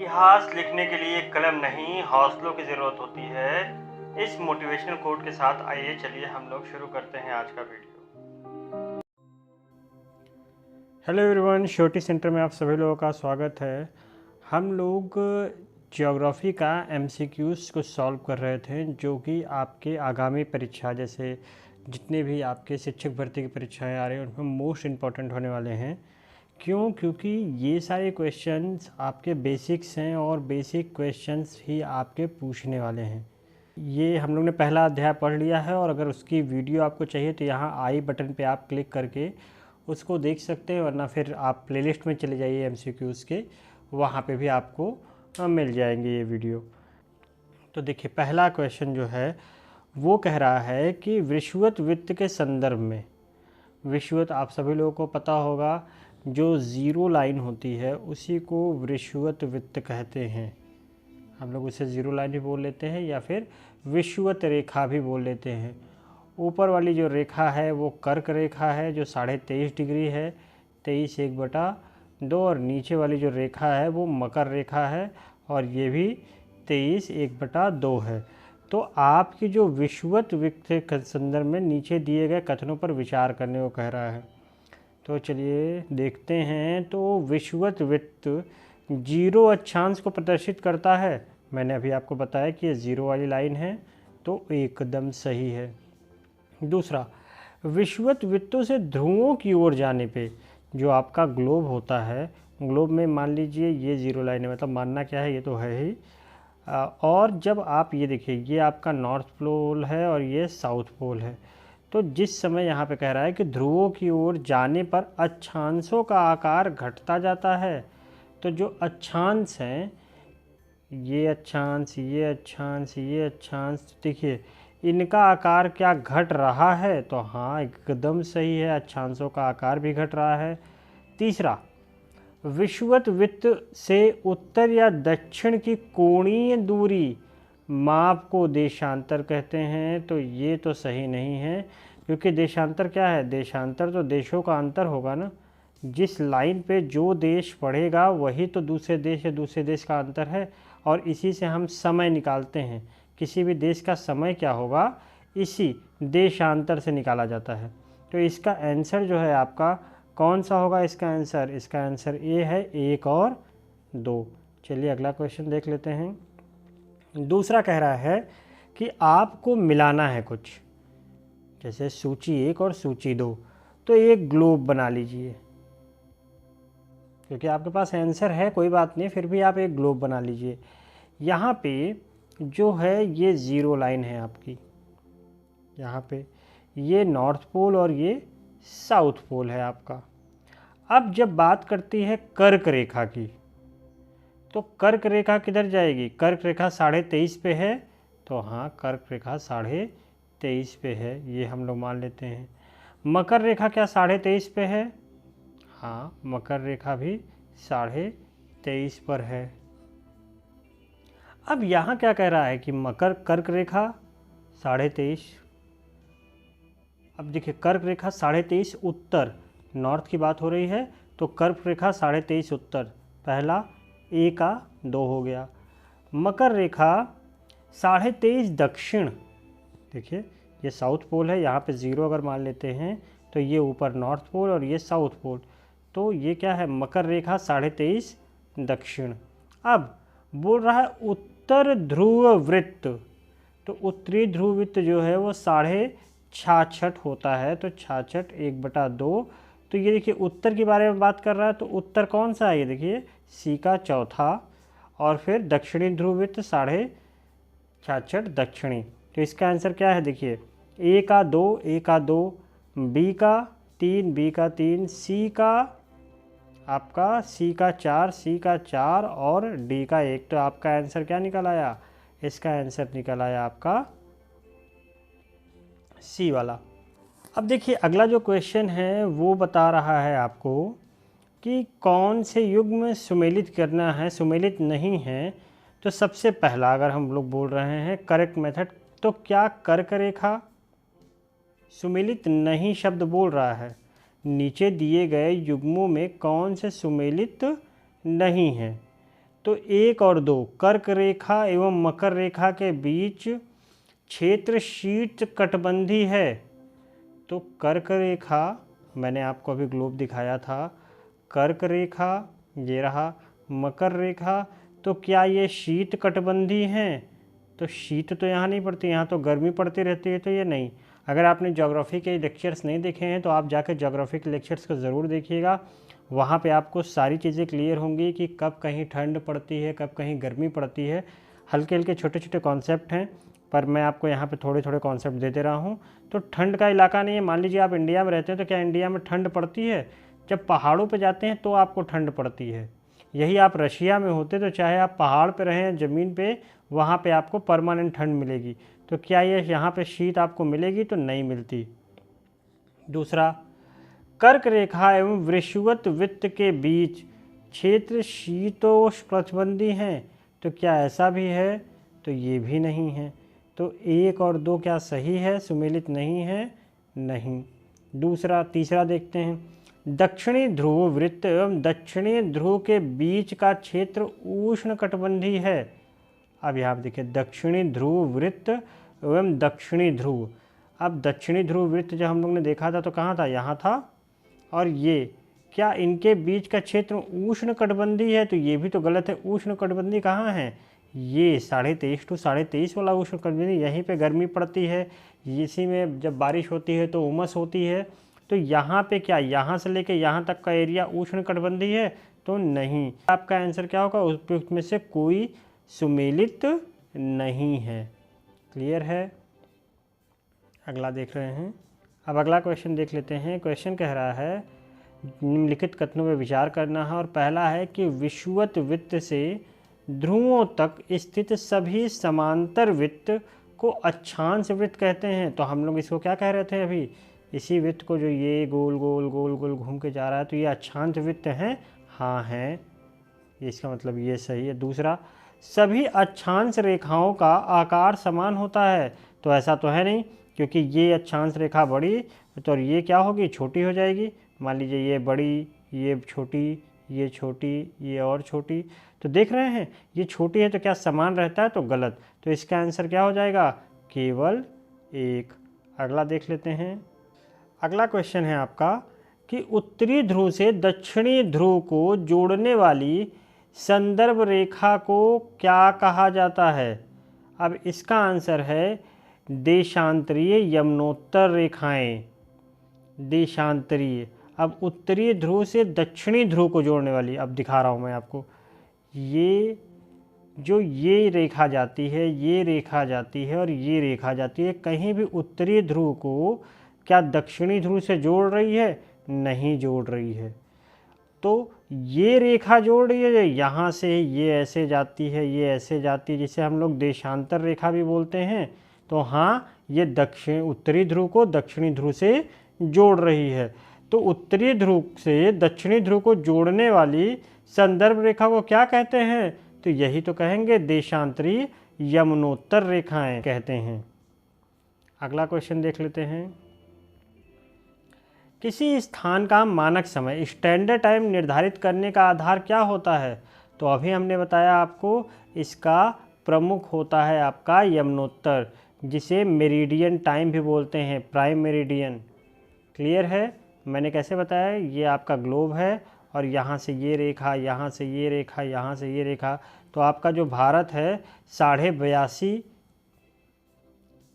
इतिहास लिखने के लिए कलम नहीं हौसलों की ज़रूरत होती है। इस मोटिवेशनल कोट के साथ आइए चलिए हम लोग शुरू करते हैं आज का video. Hello everyone, surety centre में आप सभी लोगों का स्वागत है। हम लोग ज्योग्राफी का एमसीक्यूज को सॉल्व कर रहे थे, जो कि आपके आगामी परीक्षा जैसे जितने भी आपके शिक्षक भर्ती की परीक्षाएं आ रही हैं उनमें मोस्ट इम्पॉर्टेंट होने वाले हैं। क्यों? क्योंकि ये सारे क्वेश्चंस आपके बेसिक्स हैं और बेसिक क्वेश्चंस ही आपके पूछने वाले हैं। ये हम लोग ने पहला अध्याय पढ़ लिया है और अगर उसकी वीडियो आपको चाहिए तो यहाँ आई बटन पे आप क्लिक करके उसको देख सकते हैं, वरना फिर आप प्लेलिस्ट में चले जाइए एमसीक्यूज़ के, वहाँ पे भी आपको मिल जाएंगे ये वीडियो। तो देखिए, पहला क्वेश्चन जो है वो कह रहा है कि विषुवत वित्त के संदर्भ में, विषुवत आप सभी लोगों को पता होगा, जो ज़ीरो लाइन होती है उसी को विषुवत वित्त कहते हैं। हम लोग उसे ज़ीरो लाइन भी बोल लेते हैं या फिर विषुवत रेखा भी बोल लेते हैं। ऊपर वाली जो रेखा है वो कर्क रेखा है जो 23.5 डिग्री है, 23/1/2, और नीचे वाली जो रेखा है वो मकर रेखा है और ये भी 23/1/2 है। तो आपकी जो विषुवत वित्त के संदर्भ में नीचे दिए गए कथनों पर विचार करने को कह रहा है। तो चलिए देखते हैं। तो विषुवत वित्त जीरो अक्षांश को प्रदर्शित करता है। मैंने अभी आपको बताया कि ये ज़ीरो वाली लाइन है, तो एकदम सही है। दूसरा, विषुवत वित्तों से ध्रुवों की ओर जाने पे जो आपका ग्लोब होता है, ग्लोब में मान लीजिए ये ज़ीरो लाइन है, मतलब मानना क्या है, ये तो है ही। और जब आप ये देखिए, ये आपका नॉर्थ पोल है और ये साउथ पोल है। तो जिस समय यहाँ पे कह रहा है कि ध्रुवों की ओर जाने पर अक्षांशों का आकार घटता जाता है, तो जो अक्षांश हैं, ये अक्षांश, ये अक्षांश, ये अक्षांश, देखिए इनका आकार क्या घट रहा है? तो हाँ, एकदम सही है, अक्षांशों का आकार भी घट रहा है। तीसरा, विषुवत वित्त से उत्तर या दक्षिण की कोणीय दूरी माप को देशांतर कहते हैं। तो ये तो सही नहीं है, क्योंकि देशांतर क्या है? देशांतर तो देशों का अंतर होगा ना। जिस लाइन पे जो देश पढ़ेगा वही तो दूसरे देश या दूसरे देश का अंतर है, और इसी से हम समय निकालते हैं। किसी भी देश का समय क्या होगा, इसी देशांतर से निकाला जाता है। तो इसका आंसर जो है आपका कौन सा होगा? इसका आंसर ए है, 1 और 2। चलिए अगला क्वेश्चन देख लेते हैं। दूसरा कह रहा है कि आपको मिलाना है कुछ, जैसे सूची 1 और सूची 2। तो एक ग्लोब बना लीजिए, क्योंकि आपके पास आंसर है, कोई बात नहीं, फिर भी आप एक ग्लोब बना लीजिए। यहाँ पे जो है ये ज़ीरो लाइन है आपकी, यहाँ पे ये नॉर्थ पोल और ये साउथ पोल है आपका। अब जब बात करती है कर्क रेखा की, तो कर्क रेखा किधर जाएगी? कर्क रेखा 23.5 पे है, तो हाँ, कर्क रेखा 23.5 पे है, ये हम लोग मान लेते हैं। मकर रेखा क्या 23.5 पे है? हाँ, मकर रेखा भी 23.5 पर है। अब यहाँ क्या कह रहा है कि मकर कर्क रेखा 23.5। अब देखिए, कर्क रेखा 23.5 उत्तर, नॉर्थ की बात हो रही है, तो कर्क रेखा 23.5 उत्तर, पहला ए का 2 हो गया। मकर रेखा 23.5 दक्षिण, देखिए ये साउथ पोल है, यहाँ पे 0 अगर मान लेते हैं तो ये ऊपर नॉर्थ पोल और ये साउथ पोल, तो ये क्या है? मकर रेखा 23.5 दक्षिण। अब बोल रहा है उत्तर ध्रुव वृत्त, तो उत्तरी ध्रुव वृत्त जो है वो 66.5 होता है, तो 66 1/2। तो ये देखिए उत्तर के बारे में बात कर रहा है, तो उत्तर कौन सा है? ये देखिए सी का चौथा, और फिर दक्षिणी ध्रुव वृत्त 66.5 दक्षिणी। तो इसका आंसर क्या है? देखिए ए का 2, बी का 3, सी का आपका सी का 4 और डी का 1। तो आपका आंसर क्या निकल आया? इसका आंसर निकल आया आपका सी वाला। अब देखिए अगला जो क्वेश्चन है वो बता रहा है आपको कि कौन से युग्म सुमेलित करना है, सुमेलित नहीं है। तो सबसे पहला अगर हम लोग बोल रहे हैं करेक्ट मेथड, तो क्या कर्क रेखा सुमेलित नहीं शब्द बोल रहा है? नीचे दिए गए युग्मों में कौन से सुमेलित नहीं है? तो 1 और 2, कर्क रेखा एवं मकर रेखा के बीच क्षेत्र शीत कटिबंधी है। तो कर्क रेखा, मैंने आपको अभी ग्लोब दिखाया था, कर्क रेखा ये रहा, मकर रेखा, तो क्या ये शीत कटिबंधी हैं? तो शीत तो यहाँ नहीं पड़ती, यहाँ तो गर्मी पड़ती रहती है, तो ये नहीं। अगर आपने ज्योग्राफी के लेक्चर्स नहीं देखे हैं तो आप जाकर ज्योग्राफी के लेक्चर्स को ज़रूर देखिएगा, वहाँ पे आपको सारी चीज़ें क्लियर होंगी कि कब कहीं ठंड पड़ती है, कब कहीं गर्मी पड़ती है। हल्के हल्के छोटे छोटे कॉन्सेप्ट हैं, पर मैं आपको यहाँ पे थोड़े थोड़े कॉन्सेप्ट दे दे रहा हूँ। तो ठंड का इलाका नहीं है, मान लीजिए आप इंडिया में रहते हैं, तो क्या इंडिया में ठंड पड़ती है? जब पहाड़ों पे जाते हैं तो आपको ठंड पड़ती है। यही आप रशिया में होते तो चाहे आप पहाड़ पे रहें, ज़मीन पे, वहाँ पे आपको परमानेंट ठंड मिलेगी। तो क्या ये यहाँ पे शीत आपको मिलेगी? तो नहीं मिलती। दूसरा, कर्क रेखा एवं वृषवत वृत्त के बीच क्षेत्र शीतोष्ण कटिबंधी हैं। तो क्या ऐसा भी है? तो ये भी नहीं है। तो 1 और 2 क्या सही है, सुमेलित नहीं है? नहीं। दूसरा, तीसरा देखते हैं, दक्षिणी ध्रुव वृत्त एवं दक्षिणी ध्रुव के बीच का क्षेत्र उष्ण कटिबंधी है। अब यहाँ पर देखिए, दक्षिणी ध्रुव वृत्त एवं दक्षिणी ध्रुव। अब दक्षिणी ध्रुव वृत्त जब हम लोग ने देखा था तो कहाँ था? यहाँ था। और ये क्या इनके बीच का क्षेत्र उष्ण कटिबंधी है? तो ये भी तो गलत है। उष्ण कटिबंधी कहाँ है? ये 23.5 to 23.5 वाला उष्ण कटिबंधी, यहीं पे गर्मी पड़ती है, इसी में जब बारिश होती है तो उमस होती है। तो यहाँ पे क्या, यहाँ से लेके यहाँ तक का एरिया उष्ण कटिबंधी है? तो नहीं। आपका आंसर क्या होगा? उपयुक्त में से कोई सुमेलित नहीं है। क्लियर है? अगला देख रहे हैं। अब अगला क्वेश्चन देख लेते हैं। क्वेश्चन कह रहा है निम्नलिखित कथनों पर विचार करना है, और पहला है कि विषुवत वृत्त से ध्रुवों तक स्थित सभी समांतर वृत्त को अक्षांश वृत्त कहते हैं। तो हम लोग इसको क्या कह रहे थे अभी? इसी वृत्त को जो ये गोल गोल गोल गोल घूम के जा रहा है, तो ये अक्षांश वृत्त हैं। हाँ है, इसका मतलब ये सही है। दूसरा, सभी अक्षांश रेखाओं का आकार समान होता है। तो ऐसा तो है नहीं, क्योंकि ये अक्षांश रेखा बड़ी तो ये क्या होगी? छोटी हो जाएगी। मान लीजिए ये बड़ी, ये छोटी, ये छोटी, ये और छोटी। तो देख रहे हैं ये छोटी है तो क्या समान रहता है? तो गलत। तो इसका आंसर क्या हो जाएगा? केवल 1। अगला देख लेते हैं। अगला क्वेश्चन है आपका कि उत्तरी ध्रुव से दक्षिणी ध्रुव को जोड़ने वाली संदर्भ रेखा को क्या कहा जाता है? अब इसका आंसर है देशांतरीय यमुनोत्तर रेखाएं। देशांतरीय। अब उत्तरी ध्रुव से दक्षिणी ध्रुव को जोड़ने वाली, अब दिखा रहा हूँ मैं आपको, ये जो ये रेखा जाती है, ये रेखा जाती है और ये रेखा जाती है, कहीं भी उत्तरी ध्रुव को क्या दक्षिणी ध्रुव से जोड़ रही है? नहीं जोड़ रही है। तो ये रेखा जोड़ रही है, यहाँ से ये ऐसे जाती है, ये ऐसे जाती है, जिसे हम लोग देशांतर रेखा भी बोलते हैं। तो हाँ, ये उत्तरी ध्रुव को दक्षिणी ध्रुव से जोड़ रही है। तो उत्तरी ध्रुव से दक्षिणी ध्रुव को जोड़ने वाली संदर्भ रेखा को क्या कहते हैं? तो यही तो कहेंगे देशांतरी यमुनोत्तर रेखाएं कहते हैं। अगला क्वेश्चन देख लेते हैं। किसी स्थान का मानक समय स्टैंडर्ड टाइम निर्धारित करने का आधार क्या होता है? तो अभी हमने बताया आपको, इसका प्रमुख होता है आपका यमुनोत्तर, जिसे मेरिडियन टाइम भी बोलते हैं, प्राइम मेरिडियन। क्लियर है? मैंने कैसे बताया? ये आपका ग्लोब है और यहाँ से ये रेखा, यहाँ से ये रेखा, यहाँ से ये रेखा। तो आपका जो भारत है 82.5,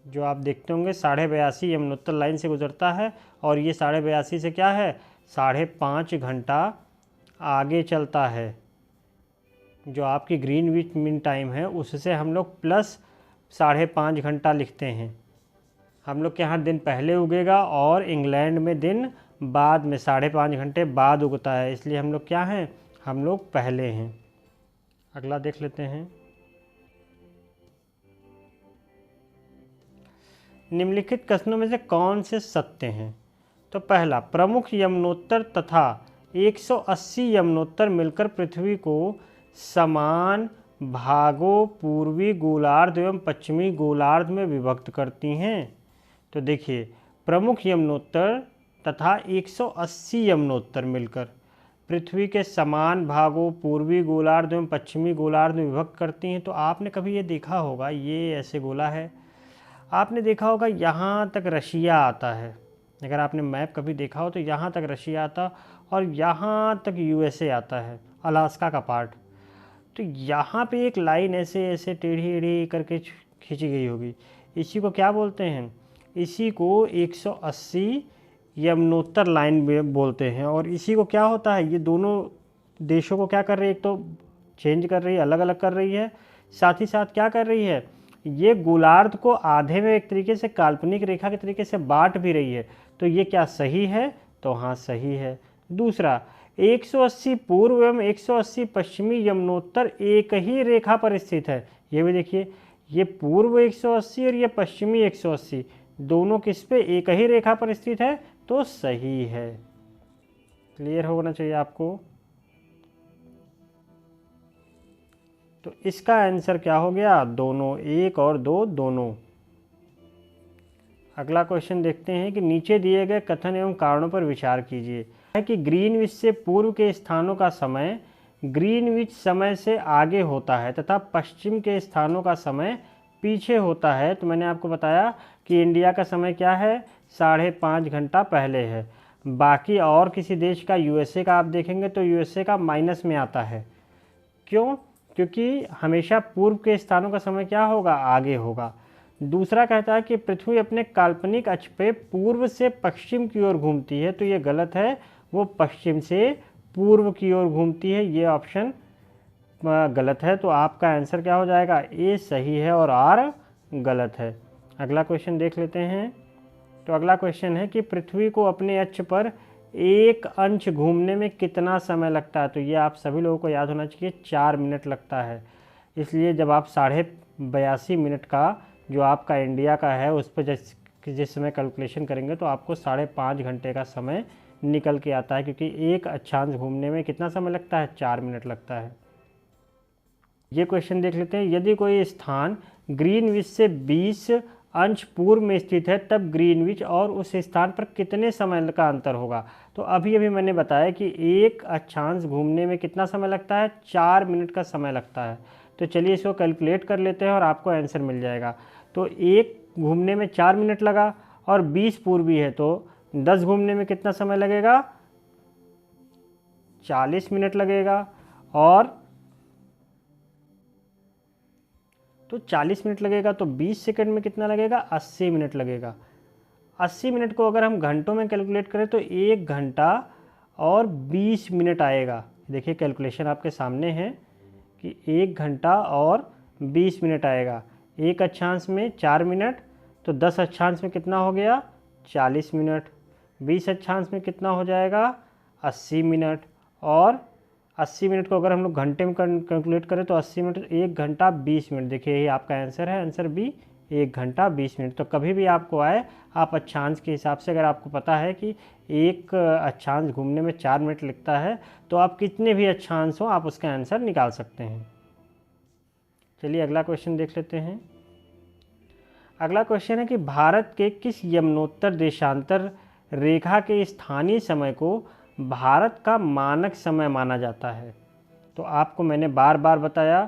जो आप देखते होंगे 82.5 यमुनोत्तर लाइन से गुजरता है, और ये 82.5 से क्या है? 5.5 घंटा आगे चलता है। जो आपकी ग्रीनविच मीन टाइम है उससे हम लोग प्लस 5.5 घंटा लिखते हैं। हम लोग के यहाँ दिन पहले उगेगा और इंग्लैंड में दिन बाद में 5.5 घंटे बाद उगता है, इसलिए हम लोग क्या हैं? हम लोग पहले हैं। अगला देख लेते हैं। निम्नलिखित कथनों में से कौन से सत्य हैं? तो पहला, प्रमुख यमुनोत्तर तथा 180 यमुनोत्तर मिलकर पृथ्वी को समान भागों पूर्वी गोलार्ध एवं पश्चिमी गोलार्ध में विभक्त करती हैं। तो देखिए, प्रमुख यमुनोत्तर तथा 180 यमुनोत्तर मिलकर, पृथ्वी के समान भागों पूर्वी गोलार्ध एवं पश्चिमी गोलार्ध में विभक्त करती हैं। तो आपने कभी ये देखा होगा, ये ऐसे गोला है, आपने देखा होगा यहाँ तक रशिया आता है। अगर आपने मैप कभी देखा हो तो यहाँ तक रशिया आता और यहाँ तक यूएसए आता है, अलास्का का पार्ट। तो यहाँ पे एक लाइन ऐसे ऐसे टेढ़ी टेढ़ी करके खींची गई होगी। इसी को क्या बोलते हैं? इसी को 180 यमुनोत्तर लाइन बोलते हैं। और इसी को क्या होता है, ये दोनों देशों को क्या कर रही है, एक तो चेंज कर रही है, अलग अलग कर रही है, साथ ही साथ क्या कर रही है, ये गोलार्ध को आधे में एक तरीके से काल्पनिक रेखा के तरीके से बांट भी रही है। तो ये क्या सही है? तो हाँ सही है। दूसरा, 180 पूर्व एवं 180 पश्चिमी यमुनोत्तर एक ही रेखा पर स्थित है। ये भी देखिए, ये पूर्व 180 और ये पश्चिमी 180 दोनों किस पे? एक ही रेखा पर स्थित है, तो सही है। क्लियर होना चाहिए आपको। तो इसका आंसर क्या हो गया? दोनों, 1 और 2 दोनों। अगला क्वेश्चन देखते हैं कि नीचे दिए गए कथन एवं कारणों पर विचार कीजिए। है कि ग्रीनविच से पूर्व के स्थानों का समय ग्रीनविच समय से आगे होता है तथा पश्चिम के स्थानों का समय पीछे होता है। तो मैंने आपको बताया कि इंडिया का समय क्या है? 5.5 घंटा पहले है। बाकी और किसी देश का, यूएसए का आप देखेंगे तो यूएसए का माइनस में आता है। क्यों? क्योंकि हमेशा पूर्व के स्थानों का समय क्या होगा? आगे होगा। दूसरा कहता है कि पृथ्वी अपने काल्पनिक अक्ष पे पूर्व से पश्चिम की ओर घूमती है। तो ये गलत है, वो पश्चिम से पूर्व की ओर घूमती है। ये ऑप्शन गलत है। तो आपका आंसर क्या हो जाएगा? ए सही है और आर गलत है। अगला क्वेश्चन देख लेते हैं। तो अगला क्वेश्चन है कि पृथ्वी को अपने अक्ष पर एक अंश घूमने में कितना समय लगता है? तो ये आप सभी लोगों को याद होना चाहिए, 4 मिनट लगता है। इसलिए जब आप 82.5 मिनट का जो आपका इंडिया का है उस पर जिस समय कैलकुलेशन करेंगे तो आपको 5.5 घंटे का समय निकल के आता है, क्योंकि एक अक्षांश घूमने में कितना समय लगता है? 4 मिनट लगता है। ये क्वेश्चन देख लेते हैं। यदि कोई स्थान ग्रीनविच से 20 अंश पूर्व में स्थित है तब ग्रीनविच और उस स्थान पर कितने समय का अंतर होगा? तो अभी अभी मैंने बताया कि एक अक्षांश घूमने में कितना समय लगता है? 4 मिनट का समय लगता है। तो चलिए इसको कैलकुलेट कर लेते हैं और आपको आंसर मिल जाएगा। तो एक घूमने में 4 मिनट लगा और 20 पूर्वी है, तो 10 घूमने में कितना समय लगेगा? 40 मिनट लगेगा। और तो 40 मिनट लगेगा तो 20 सेकंड में कितना लगेगा? 80 मिनट लगेगा। 80 मिनट को अगर हम घंटों में कैलकुलेट करें तो 1 घंटा और 20 मिनट आएगा। देखिए कैलकुलेशन आपके सामने है कि 1 घंटा और 20 मिनट आएगा। एक अक्षांश में 4 मिनट, तो 10 अक्षांश में कितना हो गया? 40 मिनट। 20 अक्षांश में कितना हो जाएगा? 80 मिनट। और 80 मिनट को अगर हम लोग घंटे में कैलकुलेट करें तो 80 मिनट 1 घंटा 20 मिनट। देखिए यही आपका आंसर है, आंसर बी, 1 घंटा 20 मिनट। तो कभी भी आपको आए, आप अक्षांश के हिसाब से, अगर आपको पता है कि एक अक्षांश घूमने में 4 मिनट लगता है तो आप कितने भी अक्षांश हो आप उसका आंसर निकाल सकते हैं। चलिए अगला क्वेश्चन देख लेते हैं। अगला क्वेश्चन है कि भारत के किस यमुनोत्तर देशांतर रेखा के स्थानीय समय को भारत का मानक समय माना जाता है? तो आपको मैंने बार बार बताया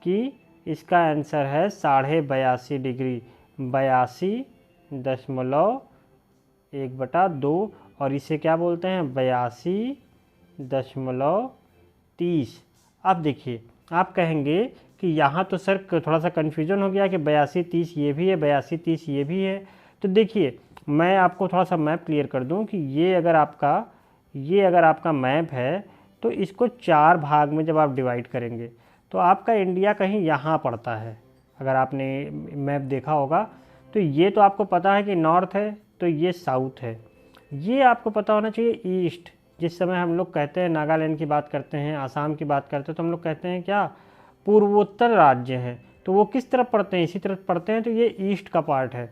कि इसका आंसर है 82.5 डिग्री, 82.1/2। और इसे क्या बोलते हैं? 82.30। अब देखिए आप कहेंगे कि यहाँ तो सर थोड़ा सा कन्फ्यूजन हो गया कि 82-30 ये भी है, 82-30 ये भी है। तो देखिए मैं आपको थोड़ा सा मैप क्लियर कर दूँ कि ये अगर आपका मैप है तो इसको 4 भाग में जब आप डिवाइड करेंगे तो आपका इंडिया कहीं यहाँ पड़ता है। अगर आपने मैप देखा होगा तो ये तो आपको पता है कि नॉर्थ है, तो ये साउथ है। ये आपको पता होना चाहिए ईस्ट। जिस समय हम लोग कहते हैं नागालैंड की बात करते हैं, आसाम की बात करते हैं, तो हम लोग कहते हैं क्या? पूर्वोत्तर राज्य हैं। तो वो किस तरफ पड़ते हैं? इसी तरफ पड़ते हैं, तो ये ईस्ट का पार्ट है।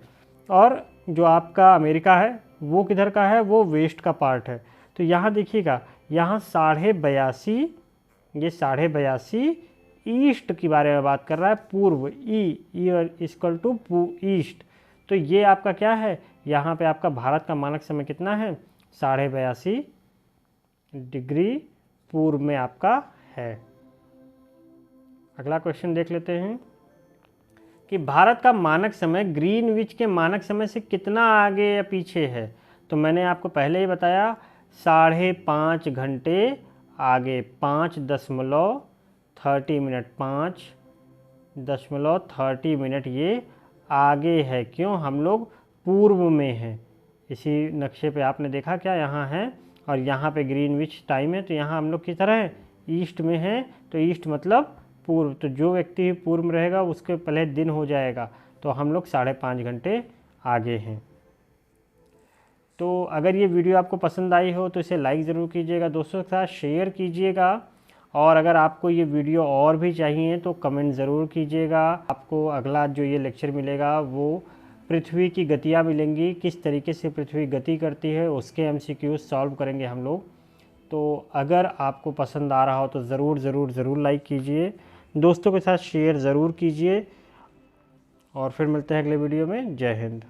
और जो आपका अमेरिका है वो किधर का है? वो वेस्ट का पार्ट है। तो यहाँ देखिएगा, यहाँ 82.5, ये 82.5 ईस्ट की बारे में बात कर रहा है, पूर्व, ई और इक्वल टू ईस्ट। तो ये आपका क्या है? यहाँ पे आपका भारत का मानक समय कितना है? 82.5 डिग्री पूर्व में आपका है। अगला क्वेश्चन देख लेते हैं कि भारत का मानक समय ग्रीनविच के मानक समय से कितना आगे या पीछे है। तो मैंने आपको पहले ही बताया 5.5 घंटे आगे, 5.30 मिनट, 5.30 मिनट ये आगे है। क्यों? हम लोग पूर्व में हैं। इसी नक्शे पे आपने देखा क्या, यहाँ है और यहाँ पे ग्रीनविच टाइम है, तो यहाँ हम लोग किस तरह है, ईस्ट में है। तो ईस्ट मतलब पूर्व, तो जो व्यक्ति पूर्व में रहेगा उसके पहले दिन हो जाएगा, तो हम लोग 5.5 घंटे आगे हैं। तो अगर ये वीडियो आपको पसंद आई हो तो इसे लाइक ज़रूर कीजिएगा, दोस्तों के साथ शेयर कीजिएगा, और अगर आपको ये वीडियो और भी चाहिए तो कमेंट ज़रूर कीजिएगा। आपको अगला जो ये लेक्चर मिलेगा वो पृथ्वी की गतियाँ मिलेंगी, किस तरीके से पृथ्वी गति करती है उसके MCQ सॉल्व करेंगे हम लोग। तो अगर आपको पसंद आ रहा हो तो ज़रूर लाइक कीजिए, दोस्तों के साथ शेयर ज़रूर कीजिए, और फिर मिलते हैं अगले वीडियो में। जय हिंद।